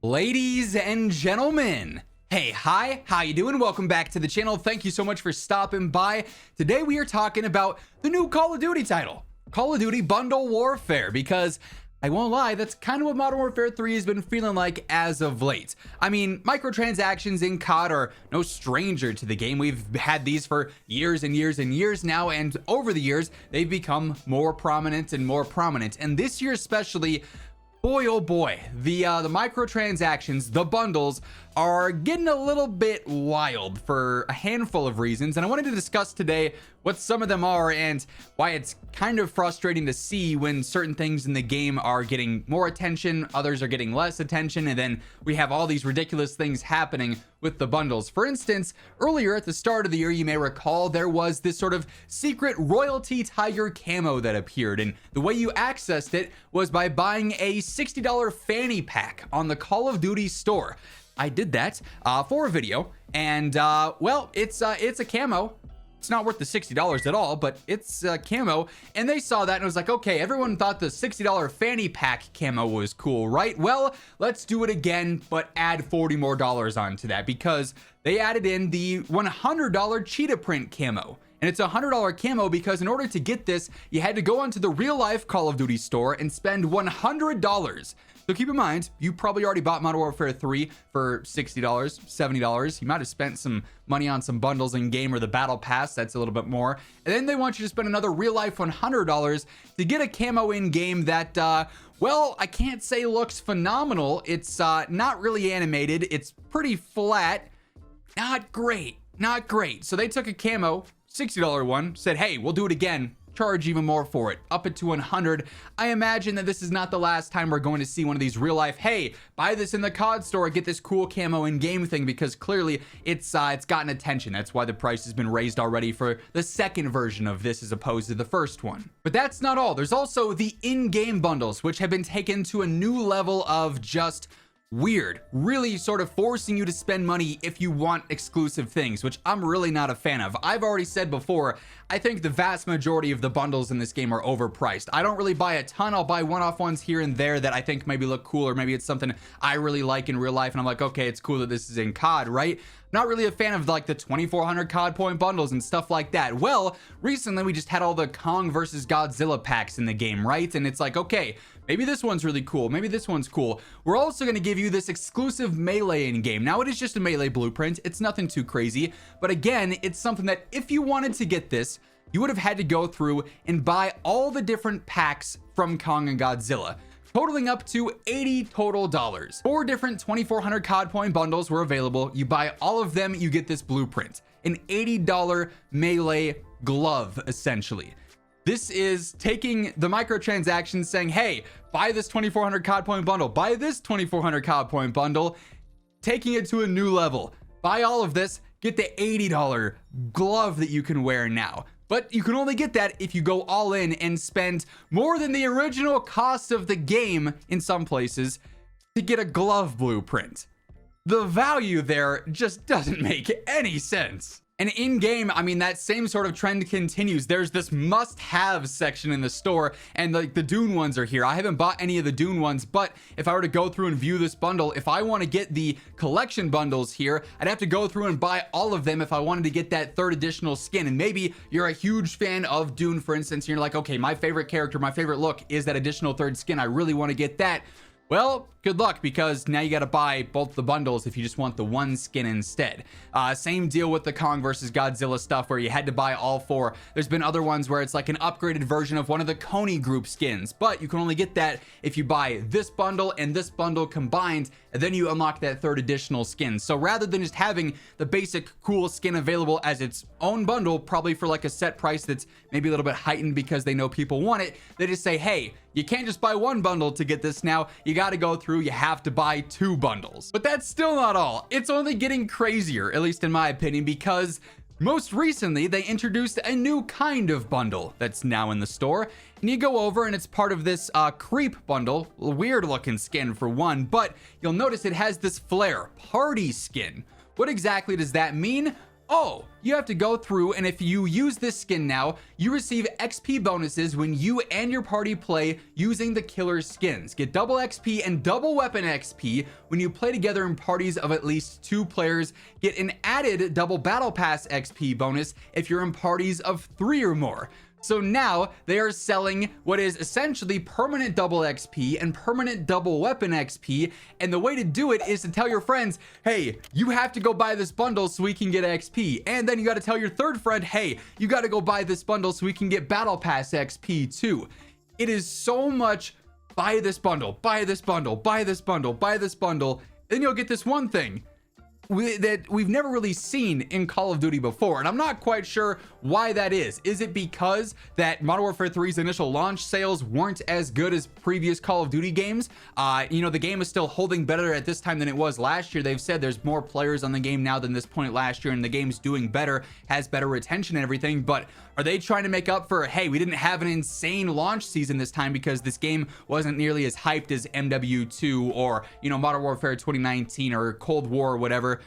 Ladies and gentlemen, hey, hi, how you doing? Welcome back to the channel. Thank you so much for stopping by. Today we are talking about the new Call of Duty title, Call of Duty Bundle Warfare, because I won't lie, that's kind of what Modern Warfare 3 has been feeling like as of late. I mean, microtransactions in COD are no stranger to the game. We've had these for years and years and years now, and over the years, they've become more prominent and more prominent. And this year especially, boy, oh boy, the microtransactions, the bundles are getting a little bit wild for a handful of reasons. And I wanted to discuss today what some of them are and why it's kind of frustrating to see when certain things in the game are getting more attention, others are getting less attention, and then we have all these ridiculous things happening with the bundles. For instance, earlier at the start of the year, you may recall there was this sort of secret royalty tiger camo that appeared, and the way you accessed it was by buying a $60 fanny pack on the Call of Duty store. I did that for a video, and well, it's a camo. It's not worth the $60 at all, but it's camo. And they saw that and was like, okay, everyone thought the $60 fanny pack camo was cool, right? Well, let's do it again, but add $40 more onto that, because they added in the $100 cheetah print camo. And it's a $100 camo because in order to get this, you had to go onto the real life Call of Duty store and spend $100. So keep in mind, you probably already bought Modern Warfare 3 for $60, $70. You might have spent some money on some bundles in game or the battle pass. That's a little bit more. And then they want you to spend another real life $100 to get a camo in game that, well, I can't say looks phenomenal. It's not really animated. It's pretty flat. Not great. Not great. So they took a camo, $60 one, said, hey, we'll do it again. Charge even more for it, up it to 100. I imagine that this is not the last time we're going to see one of these real life, hey, buy this in the COD store, get this cool camo in game thing, because clearly it's gotten attention. That's why the price has been raised already for the second version of this as opposed to the first one. But that's not all. There's also the in-game bundles, which have been taken to a new level of just weird, really sort of forcing you to spend money if you want exclusive things, which I'm really not a fan of. I've already said before, I think the vast majority of the bundles in this game are overpriced. I don't really buy a ton. I'll buy one-off ones here and there that I think maybe look cool, or maybe it's something I really like in real life and I'm like, okay, it's cool that this is in COD, right? Not really a fan of like the 2400 COD point bundles and stuff like that. Well, recently we just had all the Kong versus Godzilla packs in the game, right? And it's like, okay, maybe this one's really cool. Maybe this one's cool. We're also going to give you this exclusive melee in game. Now, it is just a melee blueprint. It's nothing too crazy. But again, it's something that if you wanted to get this, you would have had to go through and buy all the different packs from Kong and Godzilla, totaling up to $80 total. 4 different 2400 COD point bundles were available. You buy all of them, you get this blueprint, an $80 melee glove, essentially. This is taking the microtransactions, saying, hey, buy this 2400 COD point bundle, buy this 2400 COD point bundle, taking it to a new level. Buy all of this, get the $80 glove that you can wear now. But you can only get that if you go all in and spend more than the original cost of the game in some places to get a glove blueprint. The value there just doesn't make any sense. And in game, I mean, that same sort of trend continues. There's this must-have section in the store, and like the Dune ones are here. I haven't bought any of the Dune ones, but if I were to go through and view this bundle, if I want to get the collection bundles here, I'd have to go through and buy all of them if I wanted to get that third additional skin. And maybe you're a huge fan of Dune, for instance, and you're like, okay, my favorite character, my favorite look is that additional third skin. I really want to get that. Well, good luck, because now you got to buy both the bundles if you just want the one skin instead. Same deal with the Kong versus Godzilla stuff where you had to buy all 4. There's been other ones where it's like an upgraded version of one of the Coney group skins, but you can only get that if you buy this bundle and this bundle combined, and then you unlock that third additional skin. So rather than just having the basic cool skin available as its own bundle, probably for like a set price that's maybe a little bit heightened because they know people want it, they just say, hey, you can't just buy one bundle to get this now. You got to go through, you have to buy 2 bundles. But that's still not all. It's only getting crazier, at least in my opinion, because most recently they introduced a new kind of bundle that's now in the store. And you go over and it's part of this creep bundle, a weird looking skin for one, but you'll notice it has this flare party skin. What exactly does that mean? Oh, you have to go through, and if you use this skin now, you receive XP bonuses when you and your party play using the killer skins. Get double XP and double weapon XP when you play together in parties of at least 2 players. Get an added double battle pass XP bonus if you're in parties of 3 or more. So now they are selling what is essentially permanent double XP and permanent double weapon XP. And the way to do it is to tell your friends, hey, you have to go buy this bundle so we can get XP. And then you got to tell your third friend, hey, you got to go buy this bundle so we can get battle pass XP too. It is so much buy this bundle, buy this bundle, buy this bundle, buy this bundle. Then you'll get this one thing that we've never really seen in Call of Duty before, and I'm not quite sure why that is. Is it because that Modern Warfare 3's initial launch sales weren't as good as previous Call of Duty games? You know, the game is still holding better at this time than it was last year. They've said there's more players on the game now than this point last year, and the game's doing better, has better retention and everything. But are they trying to make up for, hey, we didn't have an insane launch season this time because this game wasn't nearly as hyped as MW2 or, you know, Modern Warfare 2019 or Cold War or whatever?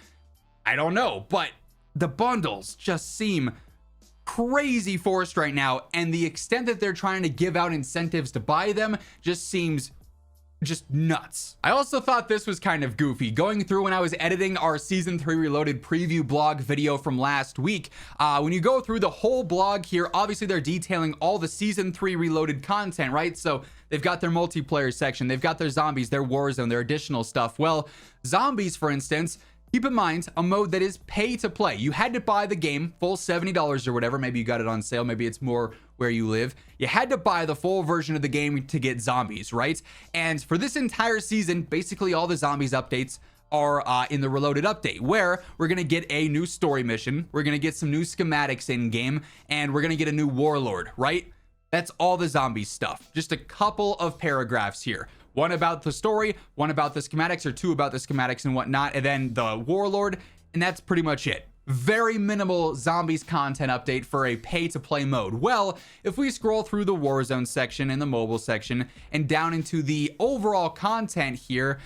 I don't know, but the bundles just seem crazy forced right now, and the extent that they're trying to give out incentives to buy them just seems just nuts. I also thought this was kind of goofy. Going through when I was editing our Season 3 Reloaded preview blog video from last week, when you go through the whole blog here, obviously they're detailing all the Season 3 Reloaded content, right? So they've got their multiplayer section, they've got their zombies, their Warzone, their additional stuff. Well, zombies, for instance, keep in mind, a mode that is pay to play. You had to buy the game full $70 or whatever. Maybe you got it on sale. Maybe it's more where you live. You had to buy the full version of the game to get zombies, right? And for this entire season, basically all the zombies updates are in the Reloaded update, where we're going to get a new story mission. We're going to get some new schematics in game, and we're going to get a new warlord, right? That's all the zombie stuff. Just a couple of paragraphs here. One about the story, one about the schematics, or 2 about the schematics and whatnot, and then the warlord, and that's pretty much it. Very minimal zombies content update for a pay-to-play mode. Well, if we scroll through the Warzone section and the mobile section and down into the overall content here,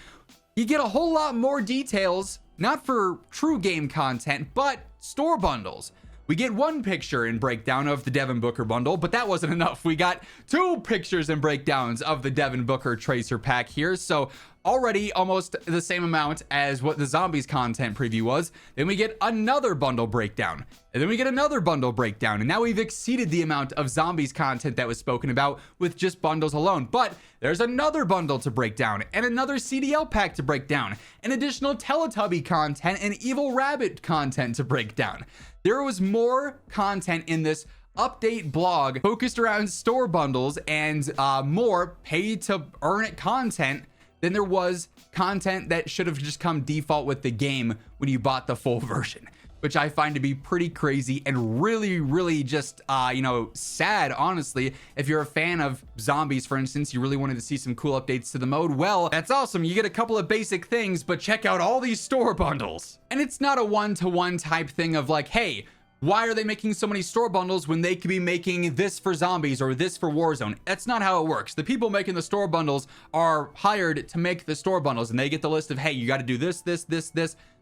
you get a whole lot more details, not for true game content, but store bundles. We get 1 picture and breakdown of the Devin Booker bundle, but that wasn't enough. We got 2 pictures and breakdowns of the Devin Booker Tracer pack here. So already almost the same amount as what the zombies content preview was. Then we get another bundle breakdown, and then we get another bundle breakdown. And now we've exceeded the amount of zombies content that was spoken about with just bundles alone. But there's another bundle to break down, and another CDL pack to break down, and additional Teletubby content and Evil Rabbit content to break down. There was more content in this update blog focused around store bundles and more pay to earn it content than there was content that should have just come default with the game when you bought the full version, which I find to be pretty crazy and really just, you know, sad, honestly. If you're a fan of zombies, for instance, you really wanted to see some cool updates to the mode, well, that's awesome. You get a couple of basic things, but check out all these store bundles. And it's not a one-to-one type thing of like, hey, why are they making so many store bundles when they could be making this for zombies or this for Warzone? That's not how it works. The people making the store bundles are hired to make the store bundles, and they get the list of, hey, you got to do this,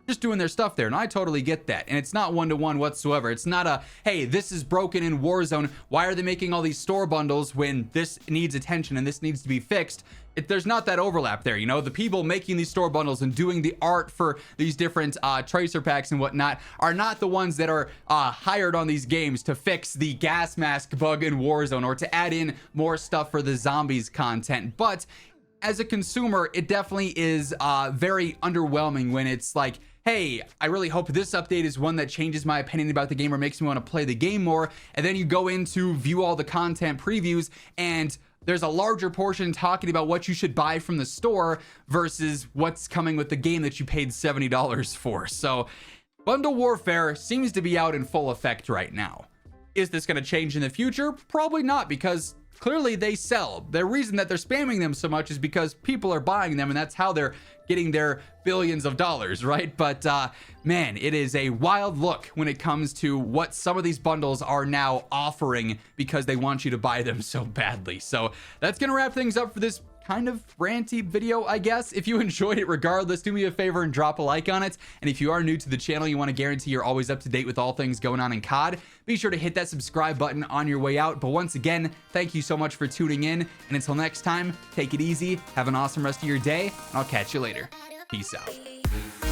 just doing their stuff there. And I totally get that. And it's not one-to-one whatsoever. It's not a, hey, this is broken in Warzone. Why are they making all these store bundles when this needs attention and this needs to be fixed? There's not that overlap there, you know. The people making these store bundles and doing the art for these different tracer packs and whatnot are not the ones that are hired on these games to fix the gas mask bug in Warzone or to add in more stuff for the zombies content. But as a consumer, it definitely is very underwhelming when it's like, hey, I really hope this update is one that changes my opinion about the game or makes me want to play the game more. And then you go in to view all the content previews, and there's a larger portion talking about what you should buy from the store versus what's coming with the game that you paid $70 for. So bundle warfare seems to be out in full effect right now. Is this going to change in the future? Probably not, because clearly they sell. The reason that they're spamming them so much is because people are buying them, and that's how they're getting their billions of dollars, right? But man, it is a wild look when it comes to what some of these bundles are now offering because they want you to buy them so badly. So that's gonna wrap things up for this kind of ranty video, I guess. If you enjoyed it regardless, do me a favor and drop a like on it. And if you are new to the channel, you want to guarantee you're always up to date with all things going on in COD, be sure to hit that subscribe button on your way out. But once again, thank you so much for tuning in. And until next time, take it easy, have an awesome rest of your day, and I'll catch you later. Peace out.